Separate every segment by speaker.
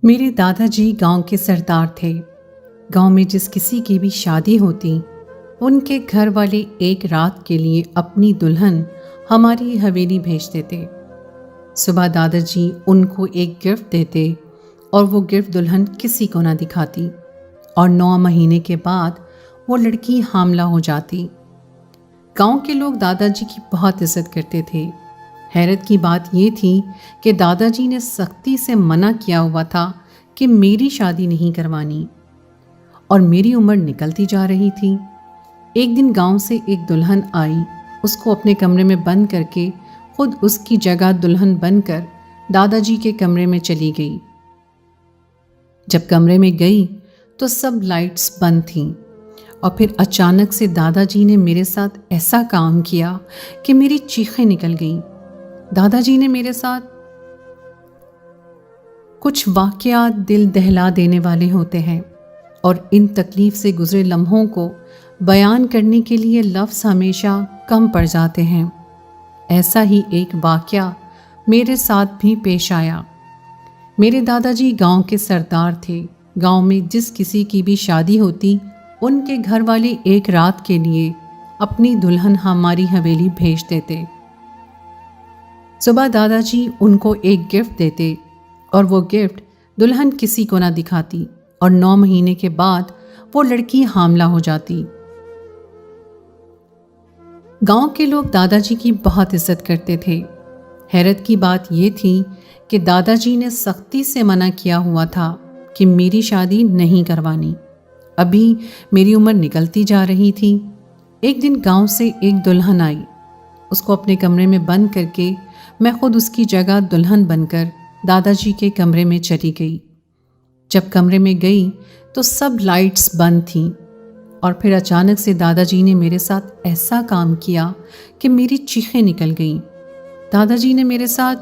Speaker 1: मेरे दादाजी गांव के सरदार थे। गांव में जिस किसी की भी शादी होती, उनके घर वाले एक रात के लिए अपनी दुल्हन हमारी हवेली भेज देते। सुबह दादाजी उनको एक गिफ्ट देते और वो गिफ्ट दुल्हन किसी को ना दिखाती, और 9 महीने के बाद वो लड़की हामला हो जाती। गांव के लोग दादाजी की बहुत इज्जत करते थे। हैरत की बात ये थी कि दादाजी ने सख्ती से मना किया हुआ था कि मेरी शादी नहीं करवानी, और मेरी उम्र निकलती जा रही थी। एक दिन गांव से एक दुल्हन आई। उसको अपने कमरे में बंद करके खुद उसकी जगह दुल्हन बनकर दादाजी के कमरे में चली गई। जब कमरे में गई तो सब लाइट्स बंद थीं, और फिर अचानक से दादाजी ने मेरे साथ ऐसा काम किया कि मेरी चीखें निकल गईं। दादाजी ने मेरे साथ कुछ वाक़यात दिल दहला देने वाले होते हैं, और इन तकलीफ़ से गुज़रे लम्हों को बयान करने के लिए लफ्ज़ हमेशा कम पड़ जाते हैं। ऐसा ही एक वाक़या मेरे साथ भी पेश आया। मेरे दादाजी गांव के सरदार थे। गांव में जिस किसी की भी शादी होती, उनके घर वाले एक रात के लिए अपनी दुल्हन हमारी हवेली भेज देते। सुबह दादाजी उनको एक गिफ्ट देते, और वो गिफ्ट दुल्हन किसी को ना दिखाती, और 9 महीने के बाद वो लड़की हामला हो जाती। गांव के लोग दादाजी की बहुत इज्जत करते थे। हैरत की बात ये थी कि दादाजी ने सख्ती से मना किया हुआ था कि मेरी शादी नहीं करवानी। अभी मेरी उम्र निकलती जा रही थी। एक दिन गांव से एक दुल्हन आई। उसको अपने कमरे में बंद करके मैं खुद उसकी जगह दुल्हन बनकर दादाजी के कमरे में चली गई। जब कमरे में गई तो सब लाइट्स बंद थीं, और फिर अचानक से दादाजी ने मेरे साथ ऐसा काम किया कि मेरी चीखें निकल गईं। दादाजी ने मेरे साथ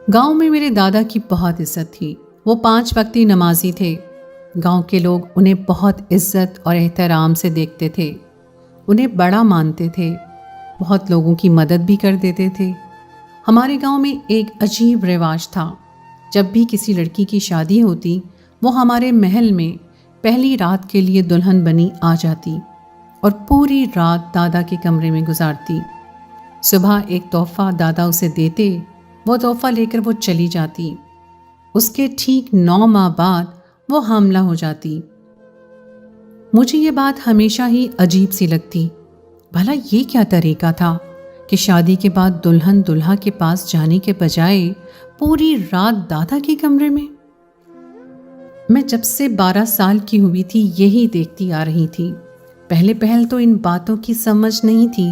Speaker 1: गांव में मेरे दादा की बहुत इज्जत थी। वो 5 वक्ती नमाजी थे। गांव के लोग उन्हें बहुत इज्जत और एहतराम से देखते थे, उन्हें बड़ा मानते थे, बहुत लोगों की मदद भी कर देते थे। हमारे गांव में एक अजीब रिवाज था। जब भी किसी लड़की की शादी होती, वो हमारे महल में पहली रात के लिए दुल्हन बनी आ जाती और पूरी रात दादा के कमरे में गुजारती। सुबह एक तोहफा दादा उसे देते, वो तोहफा लेकर वो चली जाती। उसके ठीक 9 माह बाद वो हामला हो जाती। मुझे ये बात हमेशा ही अजीब सी लगती। भला ये क्या तरीका था कि शादी के बाद दुल्हन दुल्हा के पास जाने के बजाय पूरी रात दादा के कमरे में। मैं जब से 12 साल की हुई थी यही देखती आ रही थी। पहले तो इन बातों की समझ नहीं थी।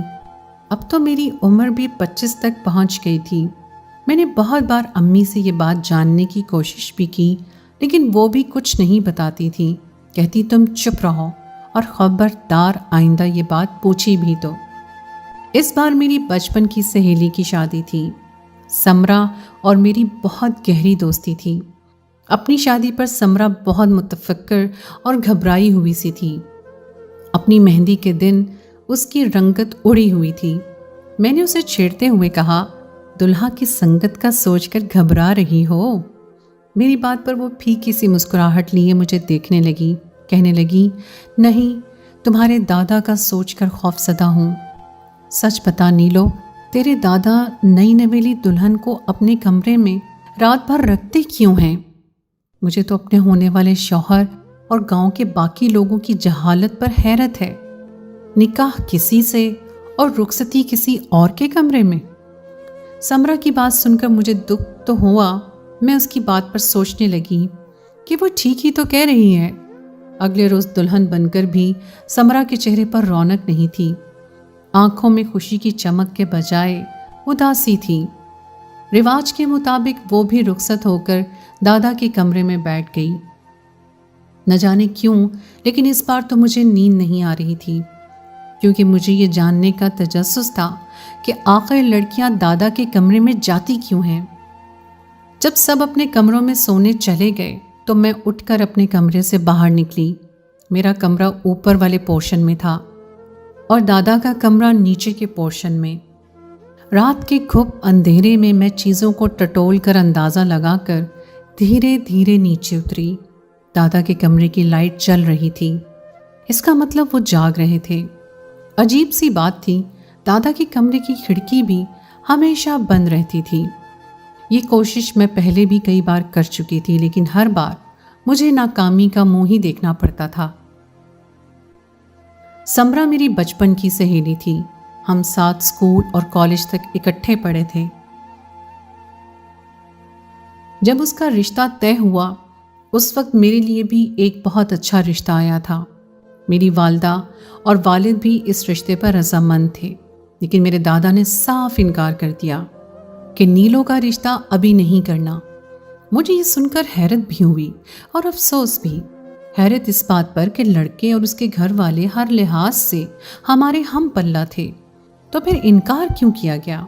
Speaker 1: अब तो मेरी उम्र भी 25 तक पहुंच गई थी। मैंने बहुत बार अम्मी से ये बात जानने की कोशिश भी की, लेकिन वो भी कुछ नहीं बताती थी। कहती तुम चुप रहो, और खबरदार आइंदा ये बात पूछी भी तो। इस बार मेरी बचपन की सहेली की शादी थी। समरा और मेरी बहुत गहरी दोस्ती थी। अपनी शादी पर समरा बहुत मुतफक्कर और घबराई हुई सी थी। अपनी मेहंदी के दिन उसकी रंगत उड़ी हुई थी। मैंने उसे छेड़ते हुए कहा, दुल्हा की संगत का सोचकर घबरा रही हो? मेरी बात पर वो फीकी सी मुस्कुराहट लिए मुझे देखने लगी। कहने लगी, नहीं, तुम्हारे दादा का सोचकर खौफसदा हूँ। सच बता नीलो, तेरे दादा नई नवेली दुल्हन को अपने कमरे में रात भर रखते क्यों हैं? मुझे तो अपने होने वाले शौहर और गांव के बाकी लोगों की जहालत पर हैरत है। निकाह किसी से और रुखसती किसी और के कमरे में। समरा की बात सुनकर मुझे दुख तो हुआ। मैं उसकी बात पर सोचने लगी कि वो ठीक ही तो कह रही है। अगले रोज़ दुल्हन बनकर भी समरा के चेहरे पर रौनक नहीं थी। आंखों में खुशी की चमक के बजाय उदासी थी। रिवाज के मुताबिक वो भी रुखसत होकर दादा के कमरे में बैठ गई। न जाने क्यों, लेकिन इस बार तो मुझे नींद नहीं आ रही थी, क्योंकि मुझे ये जानने का तजस्सुस था कि आखिर लड़कियां दादा के कमरे में जाती क्यों हैं। जब सब अपने कमरों में सोने चले गए तो मैं उठकर अपने कमरे से बाहर निकली। मेरा कमरा ऊपर वाले पोर्शन में था और दादा का कमरा नीचे के पोर्शन में। रात के खूब अंधेरे में मैं चीज़ों को टटोल कर अंदाज़ा लगाकर धीरे धीरे नीचे उतरी। दादा के कमरे की लाइट जल रही थी। इसका मतलब वो जाग रहे थे। अजीब सी बात थी, दादा के कमरे की खिड़की भी हमेशा बंद रहती थी। ये कोशिश मैं पहले भी कई बार कर चुकी थी, लेकिन हर बार मुझे नाकामी का मुंह ही देखना पड़ता था। समरा मेरी बचपन की सहेली थी। हम साथ स्कूल और कॉलेज तक इकट्ठे पढ़े थे। जब उसका रिश्ता तय हुआ, उस वक्त मेरे लिए भी एक बहुत अच्छा रिश्ता आया था। मेरी वालदा और वालिद भी इस रिश्ते पर रजामंद थे, लेकिन मेरे दादा ने साफ इनकार कर दिया कि नीलो का रिश्ता अभी नहीं करना। मुझे ये सुनकर हैरत भी हुई और अफसोस भी। हैरत इस बात पर कि लड़के और उसके घर वाले हर लिहाज से हमारे हम पल्ला थे, तो फिर इनकार क्यों किया गया।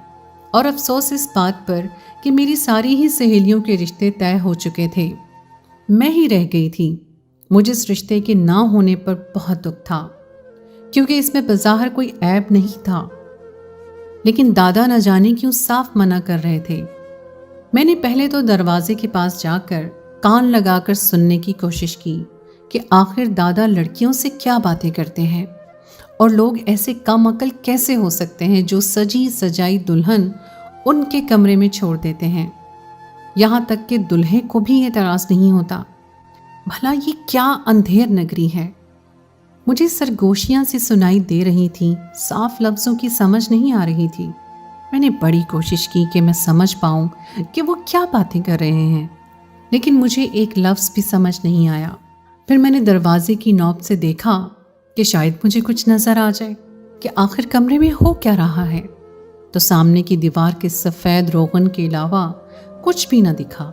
Speaker 1: और अफसोस इस बात पर कि मेरी सारी ही सहेलियों के रिश्ते तय हो चुके थे। मैं ही रह गई थी। मुझे इस रिश्ते के ना होने पर बहुत दुख था, क्योंकि इसमें बज़ाहिर कोई ऐब नहीं था, लेकिन दादा न जाने क्यों साफ मना कर रहे थे। मैंने पहले तो दरवाजे के पास जाकर कान लगाकर सुनने की कोशिश की कि आखिर दादा लड़कियों से क्या बातें करते हैं और लोग ऐसे कम अकल कैसे हो सकते हैं जो सजी सजाई दुल्हन उनके कमरे में छोड़ देते हैं। यहाँ तक कि दुल्हे को भी एतराज़ नहीं होता। भला ये क्या अंधेर नगरी है। मुझे सरगोशियाँ सी सुनाई दे रही थी, साफ लफ्ज़ों की समझ नहीं आ रही थी। मैंने बड़ी कोशिश की कि मैं समझ पाऊँ कि वो क्या बातें कर रहे हैं, लेकिन मुझे एक लफ्ज़ भी समझ नहीं आया। फिर मैंने दरवाजे की नौब से देखा कि शायद मुझे कुछ नज़र आ जाए कि आखिर कमरे में हो क्या रहा है, तो सामने की दीवार के सफ़ेद रोगन के अलावा कुछ भी न दिखा।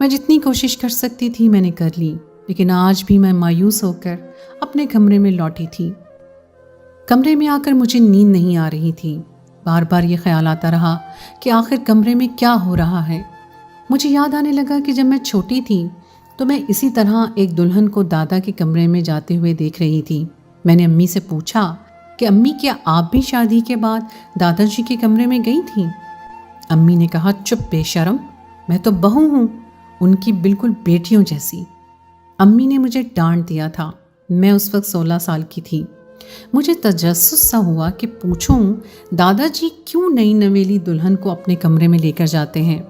Speaker 1: मैं जितनी कोशिश कर सकती थी मैंने कर ली, लेकिन आज भी मैं मायूस होकर अपने कमरे में लौटी थी। कमरे में आकर मुझे नींद नहीं आ रही थी। बार बार ये ख्याल आता रहा कि आखिर कमरे में क्या हो रहा है। मुझे याद आने लगा कि जब मैं छोटी थी तो मैं इसी तरह एक दुल्हन को दादा के कमरे में जाते हुए देख रही थी। मैंने अम्मी से पूछा कि अम्मी, क्या आप भी शादी के बाद दादाजी के कमरे में गई थी? अम्मी ने कहा, चुप बेशरम, मैं तो बहू हूँ, उनकी बिल्कुल बेटियों जैसी। अम्मी ने मुझे डांट दिया था। मैं उस वक्त 16 साल की थी। मुझे तजस्सुस सा हुआ कि पूछूं दादाजी क्यों नई नवेली दुल्हन को अपने कमरे में लेकर जाते हैं।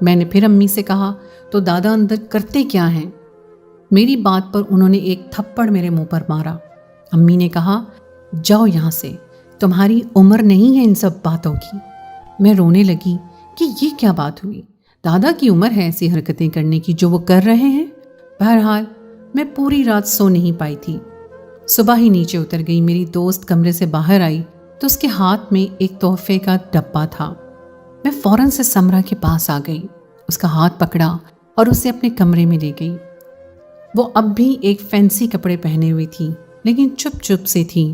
Speaker 1: मैंने फिर अम्मी से कहा, तो दादा अंदर करते क्या हैं? मेरी बात पर उन्होंने एक थप्पड़ मेरे मुंह पर मारा। अम्मी ने कहा, जाओ यहाँ से, तुम्हारी उम्र नहीं है इन सब बातों की। मैं रोने लगी कि ये क्या बात हुई। दादा की उम्र है ऐसी हरकतें करने की जो वो कर रहे हैं। बहरहाल मैं पूरी रात सो नहीं पाई थी। सुबह ही नीचे उतर गई। मेरी दोस्त कमरे से बाहर आई तो उसके हाथ में एक तोहफे का डब्बा था। मैं फौरन से समरा के पास आ गई, उसका हाथ पकड़ा और उसे अपने कमरे में ले गई। वो अब भी एक फैंसी कपड़े पहने हुई थी, लेकिन चुप चुप से थी।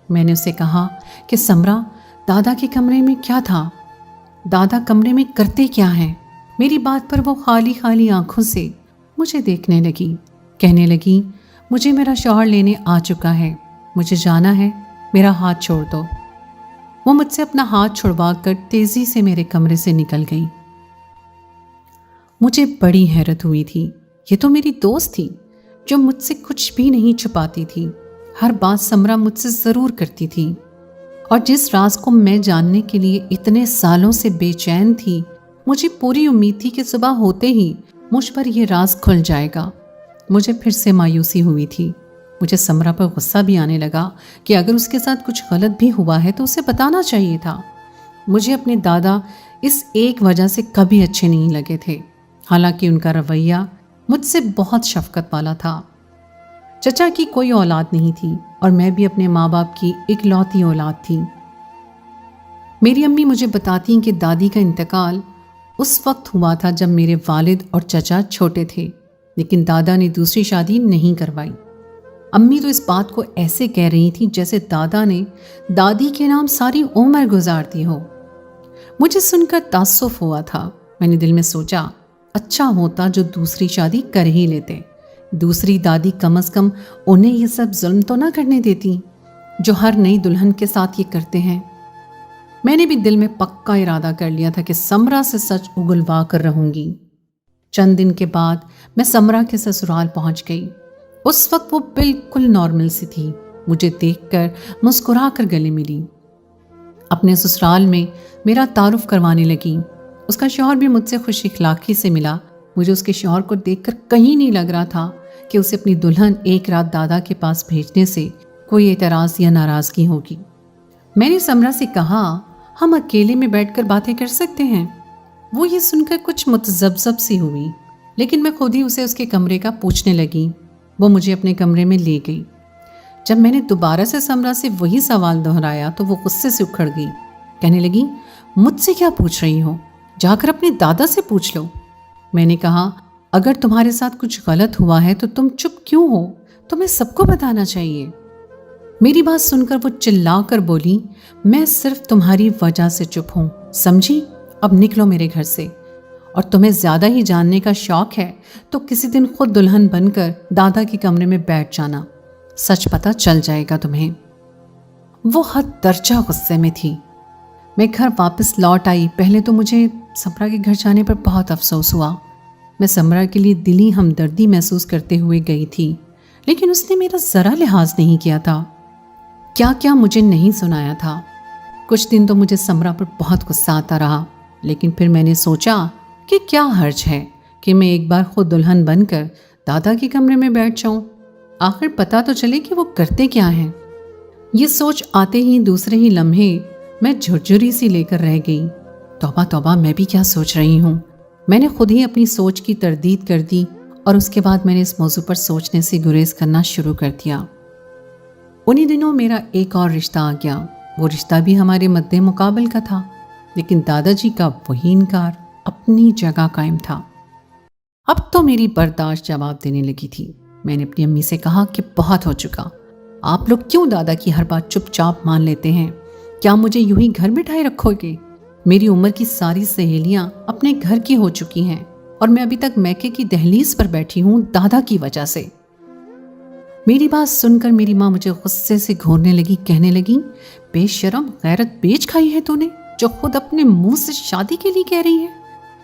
Speaker 1: मैंने उसे कहा कि समरा, दादा के कमरे में क्या था? दादा कमरे में करते क्या हैं? मेरी बात पर वो खाली खाली आंखों से मुझे देखने लगी। कहने लगी, मुझे मेरा शौहर लेने आ चुका है, मुझे जाना है, मेरा हाथ छोड़ दो। वो मुझसे अपना हाथ छुड़वा कर तेजी से मेरे कमरे से निकल गई। मुझे बड़ी हैरत हुई थी। ये तो मेरी दोस्त थी जो मुझसे कुछ भी नहीं छुपाती थी। हर बात समरा मुझसे ज़रूर करती थी, और जिस राज को मैं जानने के लिए इतने सालों से बेचैन थी, मुझे पूरी उम्मीद थी कि सुबह होते ही मुझ पर यह राज खुल जाएगा। मुझे फिर से मायूसी हुई थी। मुझे समरा पर गुस्सा भी आने लगा कि अगर उसके साथ कुछ गलत भी हुआ है तो उसे बताना चाहिए था। मुझे अपने दादा इस एक वजह से कभी अच्छे नहीं लगे थे, हालांकि उनका रवैया मुझसे बहुत शफकत वाला था। चचा की कोई औलाद नहीं थी और मैं भी अपने माँ बाप की इकलौती औलाद थी। मेरी अम्मी मुझे बताती कि दादी का इंतकाल उस वक्त हुआ था जब मेरे वालिद और चचा छोटे थे, लेकिन दादा ने दूसरी शादी नहीं करवाई। अम्मी तो इस बात को ऐसे कह रही थी जैसे दादा ने दादी के नाम सारी उम्र गुजार दी हो। मुझे सुनकर ताज्जुब हुआ था। मैंने दिल में सोचा, अच्छा होता जो दूसरी शादी कर ही लेते। दूसरी दादी कम से कम उन्हें ये सब जुल्म तो ना करने देती जो हर नई दुल्हन के साथ ये करते हैं। मैंने भी दिल में पक्का इरादा कर लिया था कि समरा से सच उगलवा कर रहूंगी। चंद दिन के बाद मैं समरा के ससुराल पहुंच गई। उस वक्त वो बिल्कुल नॉर्मल सी थी। मुझे देखकर मुस्कुरा कर गले मिली। अपने ससुराल में मेरा तारुफ करवाने लगी। उसका शौहर भी मुझसे खुश इखलाकी से मिला। मुझे उसके शौहर को देखकर कहीं नहीं लग रहा था कि उसे अपनी दुल्हन एक रात दादा के पास भेजने से कोई एतराज़ या नाराज़गी होगी। मैंने समरा से कहा, हम अकेले में बैठकर बातें कर सकते हैं। वो ये सुनकर कुछ मुतज़ब्ज़ब सी हुई, लेकिन मैं खुद ही उसे उसके कमरे का पूछने लगी। वो मुझे अपने कमरे में ले गई। जब मैंने दोबारा से समरा से वही सवाल दोहराया तो वो गुस्से से उखड़ गई। कहने लगी, मुझसे क्या पूछ रही हो, जाकर अपने दादा से पूछ लो। मैंने कहा, अगर तुम्हारे साथ कुछ गलत हुआ है तो तुम चुप क्यों हो? तुम्हें सबको बताना चाहिए। मेरी बात सुनकर वो चिल्ला कर बोली, मैं सिर्फ तुम्हारी वजह से चुप हूं, समझी? अब निकलो मेरे घर से। और तुम्हें ज्यादा ही जानने का शौक है तो किसी दिन खुद दुल्हन बनकर दादा के कमरे में बैठ जाना, सच पता चल जाएगा तुम्हें। वो हद दर्जा गुस्से में थी। मैं घर वापस लौट आई। पहले तो मुझे समरा के घर जाने पर बहुत अफसोस हुआ। मैं समरा के लिए दिली हमदर्दी महसूस करते हुए गई थी, लेकिन उसने मेरा ज़रा लिहाज नहीं किया था। क्या क्या मुझे नहीं सुनाया था। कुछ दिन तो मुझे समरा पर बहुत गुस्सा आता रहा, लेकिन फिर मैंने सोचा कि क्या हर्ज है कि मैं एक बार खुद दुल्हन बनकर दादा के कमरे में बैठ जाऊं। आखिर पता तो चले कि वो करते क्या हैं। ये सोच आते ही दूसरे ही लम्हे मैं झुरझुरी सी लेकर रह गई। तौबा तौबा, मैं भी क्या सोच रही हूँ। मैंने खुद ही अपनी सोच की तरदीद कर दी और उसके बाद मैंने इस मौजू पर सोचने से गुरेज करना शुरू कर दिया। उन्हीं दिनों मेरा एक और रिश्ता आ गया। वो रिश्ता भी हमारे मद्दे मुकाबल का था, लेकिन दादाजी का वही इनकार अपनी जगह कायम था। अब तो मेरी बर्दाश्त जवाब देने लगी थी। मैंने अपनी अम्मी से कहा कि बहुत हो चुका, आप लोग क्यों दादा की हर बात चुपचाप मान लेते हैं? क्या मुझे यूं ही घर बिठाए रखोगे? मेरी उम्र की सारी सहेलियां अपने घर की हो चुकी हैं और मैं अभी तक मैके की दहलीज पर बैठी हूं दादा की वजह से। मेरी बात सुनकर मेरी माँ मुझे गुस्से से घूरने लगी। कहने लगी, बेशरम, गैरत बेच खाई है तूने, जो खुद अपने मुंह से शादी के लिए कह रही है।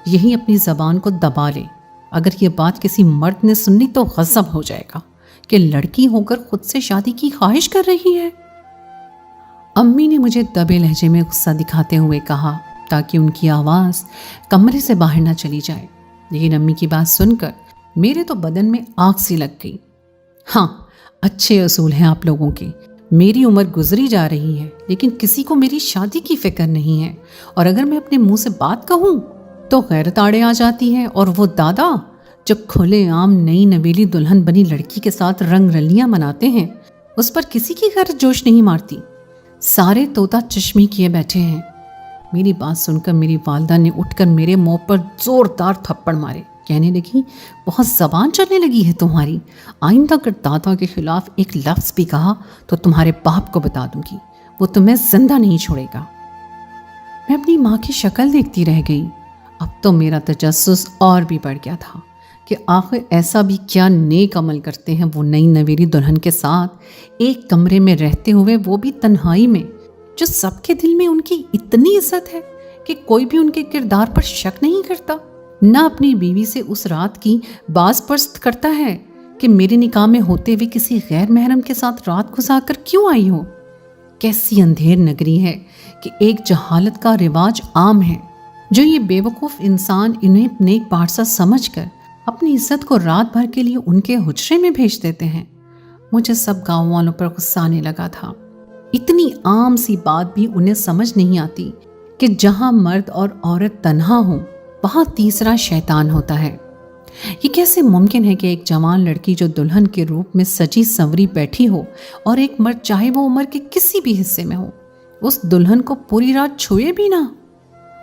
Speaker 1: यही अपनी जबान को दबा ले। अगर ये बात किसी मर्द ने सुननी तो गज़ब हो जाएगा कि लड़की होकर खुद से शादी की ख्वाहिश कर रही है। अम्मी ने मुझे दबे लहजे में गुस्सा दिखाते हुए कहा ताकि उनकी आवाज़ कमरे से बाहर ना चली जाए, लेकिन अम्मी की बात सुनकर मेरे तो बदन में आग सी लग गई। हाँ, अच्छे असूल हैं आप लोगों के। मेरी उम्र गुजरी जा रही है, लेकिन किसी को मेरी शादी की फिक्र नहीं है, और अगर मैं अपने मुंह से बात कहूँ तो गैरत आड़े आ जाती है। और वो दादा जब खुलेआम नई नवेली दुल्हन बनी लड़की के साथ रंग रलियां मनाते हैं, उस पर किसी की गैरत जोश नहीं मारती। सारे तोता चश्मी किए बैठे हैं। मेरी बात सुनकर मेरी वालदा ने उठकर मेरे मुंह पर जोरदार थप्पड़ मारे। कहने लगी, बहुत जबान चलने लगी है तुम्हारी। आइंदा अगर दादा के खिलाफ एक लफ्ज़ भी कहा तो तुम्हारे बाप को बता दूंगी, वो तुम्हें जिंदा नहीं छोड़ेगा। मैं अपनी माँ की शक्ल देखती रह गई। अब तो मेरा तजस्सुस और भी बढ़ गया था कि आखिर ऐसा भी क्या नेक अमल करते हैं वो नई नवेली दुल्हन के साथ एक कमरे में रहते हुए, वो भी तन्हाई में, जो सबके दिल में उनकी इतनी इज्जत है कि कोई भी उनके किरदार पर शक नहीं करता। ना अपनी बीवी से उस रात की बाज़ परस्त करता है कि मेरे निकाह में होते हुए किसी गैर महरम के साथ रात गुजारकर क्यों आई हो। कैसी अंधेर नगरी है कि एक जहालत का रिवाज आम है, जो ये बेवकूफ़ इंसान इन्हें नेक बारसा समझकर अपनी इज्जत को रात भर के लिए उनके हुजरे में भेज देते हैं। मुझे सब गाँव वालों पर गुस्सा आने लगा था। इतनी आम सी बात भी उन्हें समझ नहीं आती कि जहाँ मर्द और औरत तन्हा हो वहाँ तीसरा शैतान होता है। ये कैसे मुमकिन है कि एक जवान लड़की जो दुल्हन के रूप में सजी संवरी बैठी हो और एक मर्द, चाहे वो उम्र के किसी भी हिस्से में हो, उस दुल्हन को पूरी रात छुए भी ना।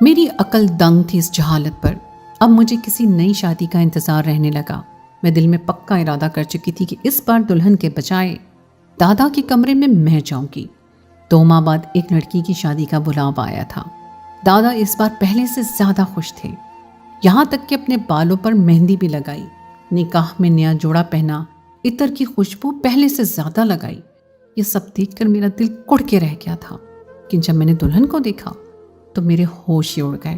Speaker 1: मेरी अकल दंग थी इस जहालत पर। अब मुझे किसी नई शादी का इंतजार रहने लगा। मैं दिल में पक्का इरादा कर चुकी थी कि इस बार दुल्हन के बजाय दादा के कमरे में मैं जाऊंगी। 2 माह बाद एक लड़की की शादी का बुलावा आया था। दादा इस बार पहले से ज्यादा खुश थे, यहाँ तक कि अपने बालों पर मेहंदी भी लगाई, निकाह में नया जोड़ा पहना, इत्र की खुशबू पहले से ज्यादा लगाई। ये सब देखकर मेरा दिल कुड़ के रह गया था। कि जब मैंने दुल्हन को देखा तो मेरे होश ही उड़ गए।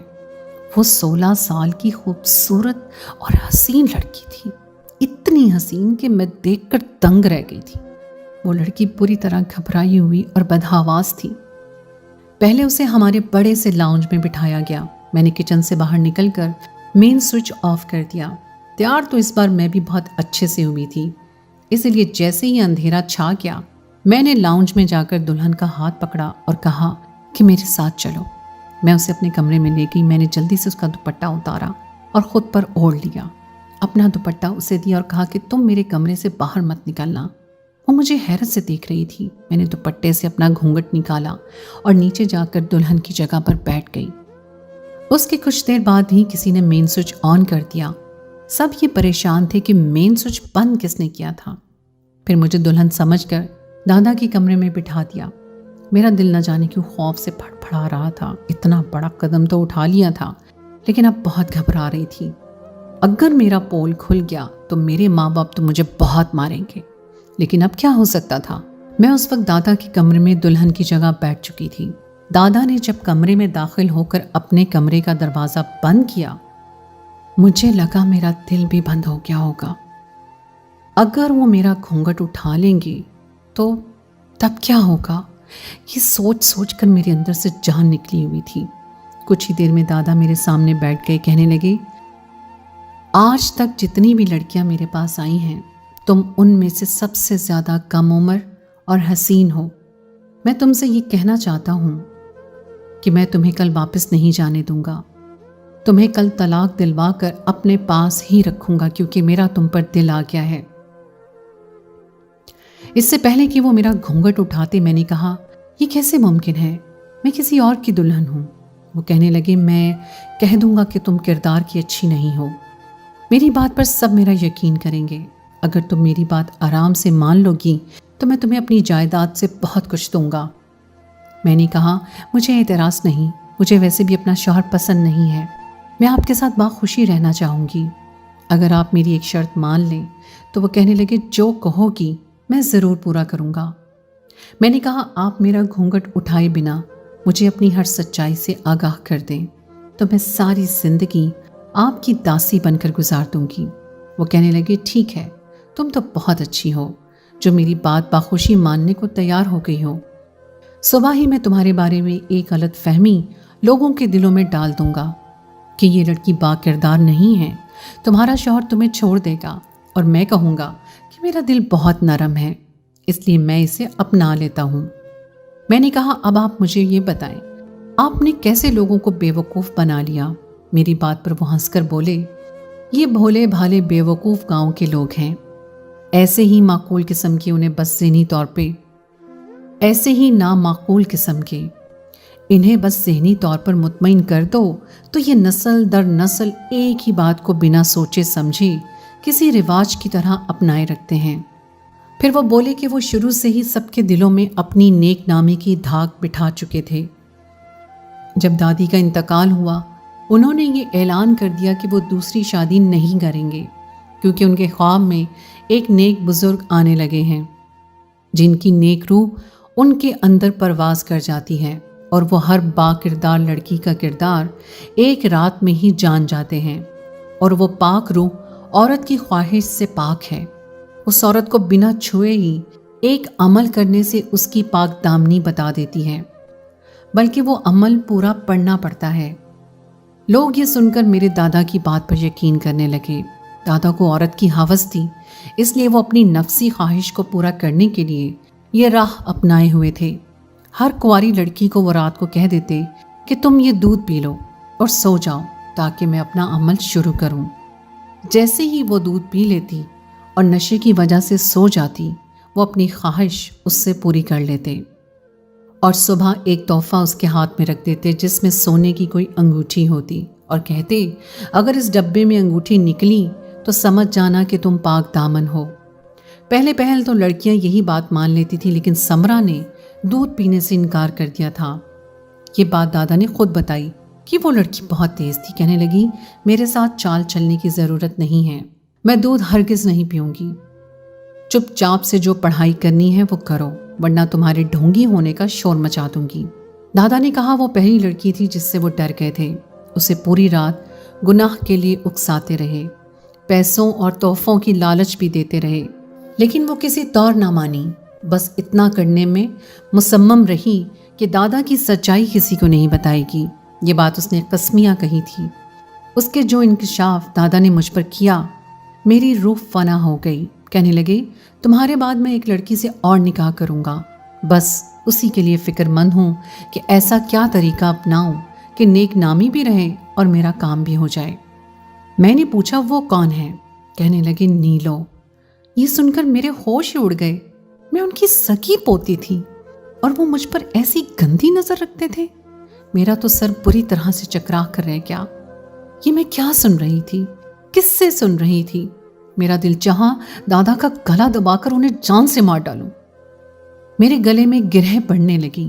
Speaker 1: وہ 16 سال کی خوبصورت اور حسین لڑکی تھی، اتنی حسین کہ میں دیکھ کر دنگ رہ گئی تھی۔ وہ لڑکی پوری طرح گھبرائی ہوئی اور بدحواس تھی۔ پہلے اسے ہمارے بڑے سے لاؤنج میں بٹھایا گیا۔ میں نے کچن سے باہر نکل کر مین سوئچ آف کر دیا۔ تیار تو اس بار میں بھی بہت اچھے سے ہوئی تھی، اس لیے جیسے ہی اندھیرا چھا گیا میں نے لاؤنج میں جا کر دلہن کا ہاتھ پکڑا اور کہا کہ میرے ساتھ چلو۔ میں اسے اپنے کمرے میں لے گئی۔ میں نے جلدی سے اس کا دوپٹہ اتارا اور خود پر اوڑھ لیا، اپنا دوپٹہ اسے دیا اور کہا کہ تم میرے کمرے سے باہر مت نکلنا۔ وہ مجھے حیرت سے دیکھ رہی تھی۔ میں نے دوپٹے سے اپنا گھونگھٹ نکالا اور نیچے جا کر دلہن کی جگہ پر بیٹھ گئی۔ اس کے کچھ دیر بعد ہی کسی نے مین سوئچ آن کر دیا۔ سب یہ پریشان تھے کہ مین سوئچ بند کس نے کیا تھا۔ پھر مجھے دلہن سمجھ کر دادا کے کمرے میں بٹھا دیا۔ میرا دل نہ جانے کیوں خوف سے پھڑ پھڑا رہا تھا۔ اتنا بڑا قدم تو اٹھا لیا تھا، لیکن اب بہت گھبرا رہی تھی۔ اگر میرا پول کھل گیا تو میرے ماں باپ تو مجھے بہت ماریں گے، لیکن اب کیا ہو سکتا تھا۔ میں اس وقت دادا کے کمرے میں دلہن کی جگہ بیٹھ چکی تھی۔ دادا نے جب کمرے میں داخل ہو کر اپنے کمرے کا دروازہ بند کیا، مجھے لگا میرا دل بھی بند ہو گیا ہوگا۔ اگر وہ میرا گھونگھٹ اٹھا لیں گے تو تب کیا ہوگا، یہ سوچ سوچ کر میرے اندر سے جان نکلی ہوئی تھی۔ کچھ ہی دیر میں دادا میرے سامنے بیٹھ گئے، کہنے لگے، آج تک جتنی بھی لڑکیاں میرے پاس آئی ہیں، تم ان میں سے سب سے زیادہ کم عمر اور حسین ہو۔ میں تم سے یہ کہنا چاہتا ہوں کہ میں تمہیں کل واپس نہیں جانے دوں گا۔ تمہیں کل طلاق دلوا کر اپنے پاس ہی رکھوں گا، کیونکہ میرا تم پر دل آ گیا ہے۔ اس سے پہلے کہ وہ میرا گھونگھٹ اٹھاتے میں نے کہا، یہ کیسے ممکن ہے، میں کسی اور کی دلہن ہوں۔ وہ کہنے لگے، میں کہہ دوں گا کہ تم کردار کی اچھی نہیں ہو۔ میری بات پر سب میرا یقین کریں گے۔ اگر تم میری بات آرام سے مان لو گی تو میں تمہیں اپنی جائیداد سے بہت کچھ دوں گا۔ میں نے کہا، مجھے اعتراض نہیں، مجھے ویسے بھی اپنا شوہر پسند نہیں ہے، میں آپ کے ساتھ باخوشی رہنا چاہوں گی۔ اگر آپ میری ایک شرط مان لیں۔ تو وہ کہنے لگے، جو کہو گی میں ضرور پورا کروں گا۔ میں نے کہا، آپ میرا گھونگھٹ اٹھائے بنا مجھے اپنی ہر سچائی سے آگاہ کر دیں تو میں ساری زندگی آپ کی داسی بن کر گزار دوں گی۔ وہ کہنے لگے، ٹھیک ہے، تم تو بہت اچھی ہو جو میری بات باخوشی ماننے کو تیار ہو گئی ہو۔ صبح ہی میں تمہارے بارے میں ایک غلط فہمی لوگوں کے دلوں میں ڈال دوں گا کہ یہ لڑکی با کردار نہیں ہے، تمہارا شوہر تمہیں چھوڑ دے گا، اور میں کہوں گا کہ میرا دل بہت نرم ہے، اس لیے میں اسے اپنا لیتا ہوں۔ میں نے کہا، اب آپ مجھے یہ بتائیں، آپ نے کیسے لوگوں کو بے وقوف بنا لیا؟ میری بات پر وہ ہنس کر بولے، یہ بھولے بھالے بے وقوف گاؤں کے لوگ ہیں، ایسے ہی معقول قسم کے انہیں بس ذہنی طور پہ، ایسے ہی نامعقول قسم کے انہیں بس ذہنی طور پر مطمئن کر دو تو یہ نسل در نسل ایک ہی بات کو بنا سوچے سمجھے کسی رواج کی طرح اپنائے رکھتے ہیں۔ پھر وہ بولے کہ وہ شروع سے ہی سب کے دلوں میں اپنی نیک نامی کی دھاک بٹھا چکے تھے۔ جب دادی کا انتقال ہوا، انہوں نے یہ اعلان کر دیا کہ وہ دوسری شادی نہیں کریں گے، کیونکہ ان کے خواب میں ایک نیک بزرگ آنے لگے ہیں جن کی نیک روح ان کے اندر پرواز کر جاتی ہے، اور وہ ہر با کردار لڑکی کا کردار ایک رات میں ہی جان جاتے ہیں، اور وہ پاک روح عورت کی خواہش سے پاک ہے۔ اس عورت کو بنا چھوئے ہی ایک عمل کرنے سے اس کی پاک دامنی بتا دیتی ہے، بلکہ وہ عمل پورا پڑھنا پڑتا ہے۔ لوگ یہ سن کر میرے دادا کی بات پر یقین کرنے لگے۔ دادا کو عورت کی ہوس تھی، اس لیے وہ اپنی نفسی خواہش کو پورا کرنے کے لیے یہ راہ اپنائے ہوئے تھے۔ ہر کنواری لڑکی کو وہ رات کو کہہ دیتے کہ تم یہ دودھ پی لو اور سو جاؤ تاکہ میں اپنا عمل شروع کروں۔ جیسے ہی وہ دودھ پی لیتی اور نشے کی وجہ سے سو جاتی، وہ اپنی خواہش اس سے پوری کر لیتے، اور صبح ایک تحفہ اس کے ہاتھ میں رکھ دیتے جس میں سونے کی کوئی انگوٹھی ہوتی، اور کہتے، اگر اس ڈبے میں انگوٹھی نکلی تو سمجھ جانا کہ تم پاک دامن ہو۔ پہل تو لڑکیاں یہی بات مان لیتی تھی، لیکن سمرا نے دودھ پینے سے انکار کر دیا تھا۔ یہ بات دادا نے خود بتائی کہ وہ لڑکی بہت تیز تھی۔ کہنے لگی، میرے ساتھ چال چلنے کی ضرورت نہیں ہے، میں دودھ ہرگز نہیں پیوں گی، چپ چاپ سے جو پڑھائی کرنی ہے وہ کرو، ورنہ تمہارے ڈھونگی ہونے کا شور مچا دوں گی۔ دادا نے کہا وہ پہلی لڑکی تھی جس سے وہ ڈر گئے تھے۔ उसे पूरी रात गुनाह के लिए उकसाते रहे, पैसों और तोहफों की लालच भी देते रहे, लेकिन वो किसी तौर ना मानी। बस इतना करने में मुसम्मम रही कि दादा की सच्चाई किसी को नहीं बताएगी। ये बात उसने कसमियाँ कही थी। उसके जो इंकशाफ दादा ने मुझ पर किया, मेरी रूह फना हो गई। कहने लगे, तुम्हारे बाद मैं एक लड़की से और निकाह करूँगा, बस उसी के लिए फ़िक्रमंद हूँ कि ऐसा क्या तरीका अपनाऊँ कि नेक नामी भी रहे और मेरा काम भी हो जाए। मैंने पूछा, वो कौन है? कहने लगे, नीलो। ये सुनकर मेरे होश ही उड़ गए। मैं उनकी सगी पोती थी और वो मुझ पर ऐसी गंदी नज़र रखते थे। मेरा तो सर बुरी तरह से चकरा कर रह गया। ये मैं क्या सुन रही थी? किससे सुन रही थी? मेरा दिल चाहा दादा का गला दबाकर उन्हें जान से मार डालूं। मेरे गले में गिरह पड़ने लगी।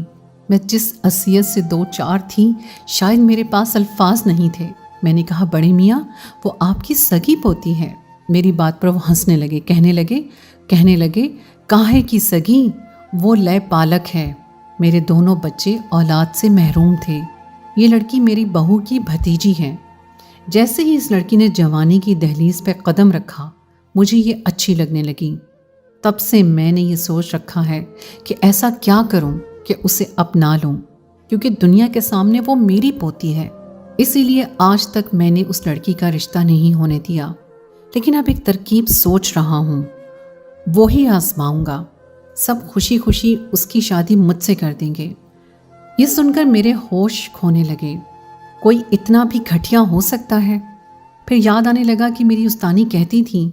Speaker 1: मैं जिस असियत से दो चार थी, शायद मेरे पास अल्फाज नहीं थे। मैंने कहा, बड़े मियाँ, वो आपकी सगी पोती है। मेरी बात पर वो हंसने लगे। कहने लगे, काहे की सगी? वो लय पालक है। मेरे दोनों बच्चे औलाद से महरूम थे। ये लड़की मेरी बहू की भतीजी है। जैसे ही इस लड़की ने जवानी की दहलीज पर कदम रखा, मुझे ये अच्छी लगने लगी। तब से मैंने ये सोच रखा है कि ऐसा क्या करूं कि उसे अपना लूं, क्योंकि दुनिया के सामने वो मेरी पोती है। इसीलिए आज तक मैंने उस लड़की का रिश्ता नहीं होने दिया। लेकिन अब एक तरकीब सोच रहा हूं, वो ही आजमाऊंगा। सब खुशी खुशी उसकी शादी मुझसे कर देंगे। ये सुनकर मेरे होश खोने लगे। कोई इतना भी घटिया हो सकता है? फिर याद आने लगा कि मेरी उस्तानी कहती थी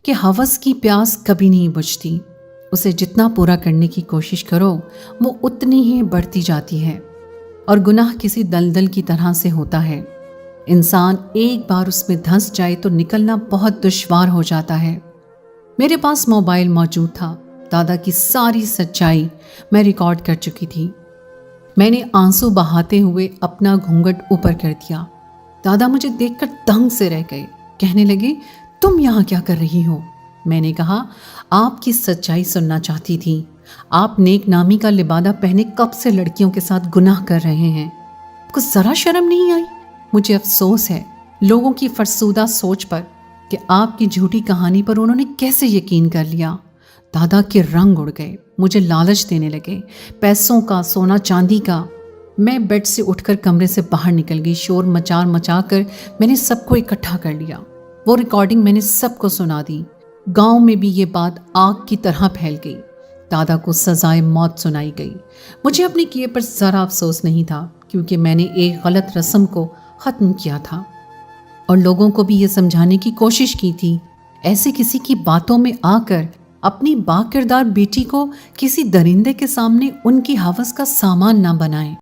Speaker 1: कि हवस की प्यास कभी नहीं बुझती, उसे जितना पूरा करने की कोशिश करो वो उतनी ही बढ़ती जाती है, और गुनाह किसी दलदल की तरह से होता है। इंसान एक बार उसमें धंस जाए तो निकलना बहुत दुश्वार हो जाता है। मेरे पास मोबाइल मौजूद था। दादा की सारी सच्चाई मैं रिकॉर्ड कर चुकी थी। मैंने आंसू बहाते हुए अपना घूंघट ऊपर कर दिया। दादा मुझे देखकर दंग से रह गए। कहने लगे, तुम यहाँ क्या कर रही हो? मैंने कहा, आपकी सच्चाई सुनना चाहती थी। आप नेक नामी का लिबादा पहने कब से लड़कियों के साथ गुनाह कर रहे हैं? आपको ज़रा शर्म नहीं आई? मुझे अफसोस है लोगों की फरसूदा सोच पर कि आपकी झूठी कहानी पर उन्होंने कैसे यकीन कर लिया। दादा के रंग उड़ गए। मुझे लालच देने लगे, पैसों का, सोना चांदी का। मैं बेड से उठकर कमरे से बाहर निकल गई। शोर मचा कर मैंने सबको इकट्ठा कर लिया। वो रिकॉर्डिंग मैंने सबको सुना दी। गांव में भी ये बात आग की तरह फैल गई। दादा को सजाए मौत सुनाई गई। मुझे अपने किए पर ज़रा अफसोस नहीं था, क्योंकि मैंने एक गलत रस्म को ख़त्म किया था और लोगों को भी ये समझाने की कोशिश की थी, ऐसे किसी की बातों में आकर अपनी बाकिरदार बेटी को किसी दरिंदे के सामने उनकी हवस का सामान ना बनाएं।